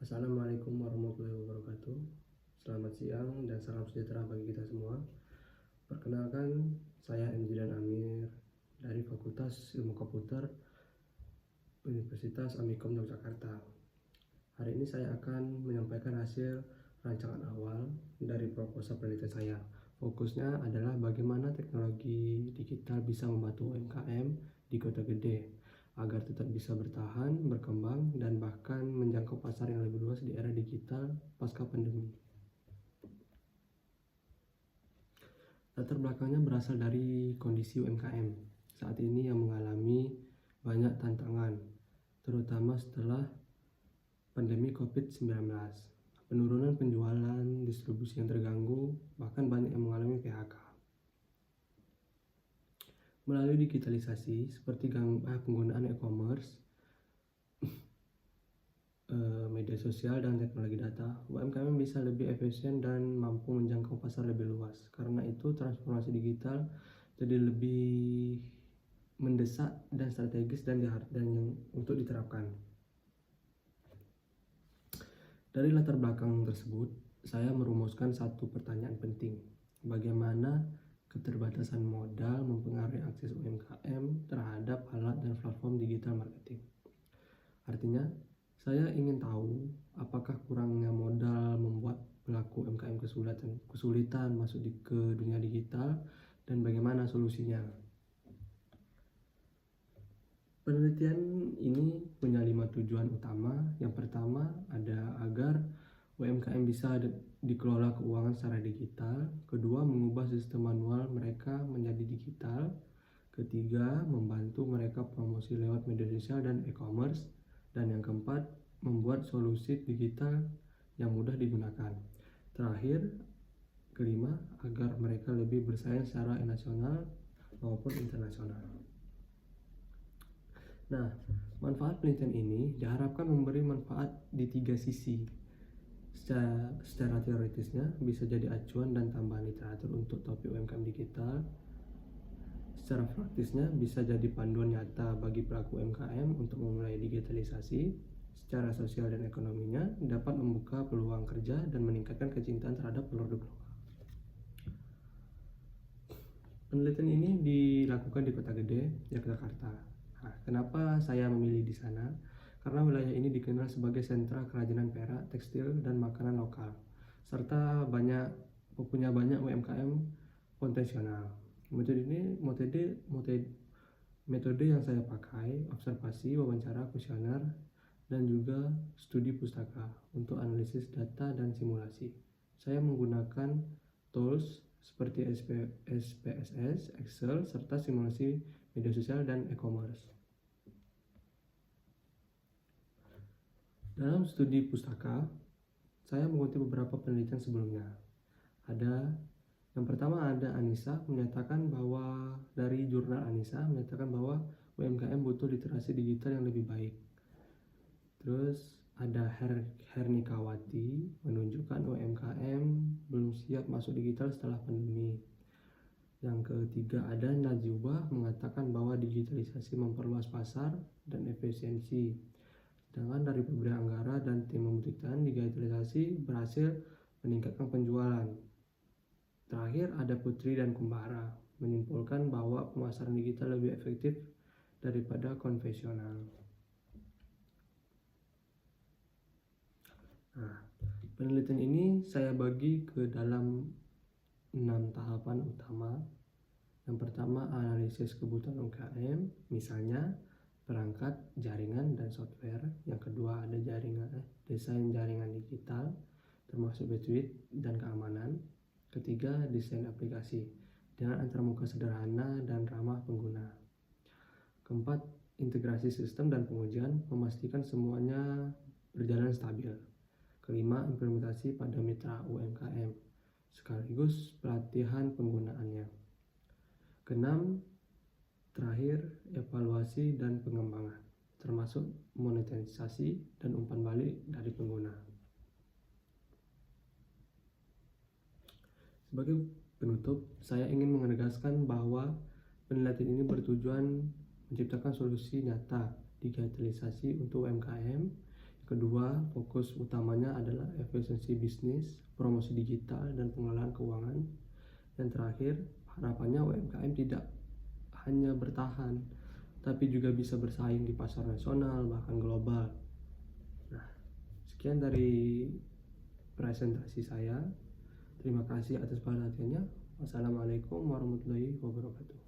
Assalamualaikum warahmatullahi wabarakatuh. Selamat siang dan salam sejahtera bagi kita semua. Perkenalkan, saya Enjilan Amir dari Fakultas Ilmu Komputer Universitas Amikom Yogyakarta. Hari ini saya akan menyampaikan hasil rancangan awal dari proposal penelitian saya. Fokusnya adalah bagaimana teknologi digital bisa membantu UMKM di kota gede agar tetap bisa bertahan, berkembang, dan bahkan menjangkau pasar yang lebih luas di era digital pasca pandemi. Latar belakangnya berasal dari kondisi UMKM saat ini yang mengalami banyak tantangan, terutama setelah pandemi COVID-19. Penurunan penjualan, distribusi yang terganggu, bahkan banyak yang mengalami PHK. Melalui digitalisasi seperti penggunaan e-commerce, media sosial, dan teknologi data, UMKM bisa lebih efisien dan mampu menjangkau pasar lebih luas. Karena itu, transformasi digital jadi lebih mendesak dan strategis dan yang untuk diterapkan. Dari latar belakang tersebut, saya merumuskan satu pertanyaan penting. Bagaimana keterbatasan modal mempengaruhi akses UMKM terhadap alat dan platform digital marketing? Artinya, saya ingin tahu apakah kurangnya modal membuat pelaku UMKM kesulitan masuk ke dunia digital dan bagaimana solusinya. Penelitian ini punya 5 tujuan utama. Yang pertama ada agar UMKM bisa dikelola keuangan secara digital. Kedua, mengubah sistem manual mereka menjadi digital. Ketiga, membantu mereka promosi lewat media sosial dan e-commerce. Dan yang keempat, membuat solusi digital yang mudah digunakan. Terakhir, kelima, agar mereka lebih bersaing secara nasional maupun internasional. Nah, manfaat penelitian ini diharapkan memberi manfaat di 3 sisi. Secara teoritisnya bisa jadi acuan dan tambahan literatur untuk topik UMKM digital. Secara praktisnya bisa jadi panduan nyata bagi pelaku UMKM untuk memulai digitalisasi. Secara sosial dan ekonominya dapat membuka peluang kerja dan meningkatkan kecintaan terhadap produk lokal. Penelitian ini dilakukan di Kota Gede, Yogyakarta. Nah, kenapa saya memilih di sana? Karena wilayah ini dikenal sebagai sentra kerajinan perak, tekstil, dan makanan lokal, serta punya banyak UMKM potensial. Metode yang saya pakai, observasi, wawancara, kuesioner, dan juga studi pustaka untuk analisis data dan simulasi. Saya menggunakan tools seperti SPSS, Excel, serta simulasi media sosial dan e-commerce. Dalam studi pustaka, saya mengutip beberapa penelitian sebelumnya. Yang pertama ada Anissa menyatakan bahwa dari jurnal Anissa menyatakan bahwa UMKM butuh literasi digital yang lebih baik. Terus ada Hernikawati menunjukkan UMKM belum siap masuk digital setelah pandemi. Yang ketiga ada Najubah mengatakan bahwa digitalisasi memperluas pasar dan efisiensi. Sedangkan dari Pemberi Anggara dan tim membuktikan digitalisasi berhasil meningkatkan penjualan. Terakhir ada Putri dan Kumbara menyimpulkan bahwa pemasaran digital lebih efektif daripada konvensional. Nah, penelitian ini saya bagi ke dalam 6 tahapan utama. Yang pertama, analisis kebutuhan UMKM, misalnya perangkat, jaringan, dan software. Yang kedua ada desain jaringan digital termasuk bandwidth dan keamanan. Ketiga, desain aplikasi dengan antarmuka sederhana dan ramah pengguna. Keempat, integrasi sistem dan pengujian, memastikan semuanya berjalan stabil. Kelima, implementasi pada mitra UMKM sekaligus pelatihan penggunaannya. Keenam, terakhir, evaluasi dan pengembangan, termasuk monetisasi dan umpan balik dari pengguna. Sebagai penutup, saya ingin menegaskan bahwa penelitian ini bertujuan menciptakan solusi nyata digitalisasi untuk UMKM Kedua, fokus utamanya adalah efisiensi bisnis, promosi digital, dan pengelolaan keuangan. Yang terakhir, harapannya UMKM tidak hanya bertahan, tapi juga bisa bersaing di pasar nasional, bahkan global. Nah, sekian dari presentasi saya. Terima kasih atas perhatiannya. Wassalamualaikum warahmatullahi wabarakatuh.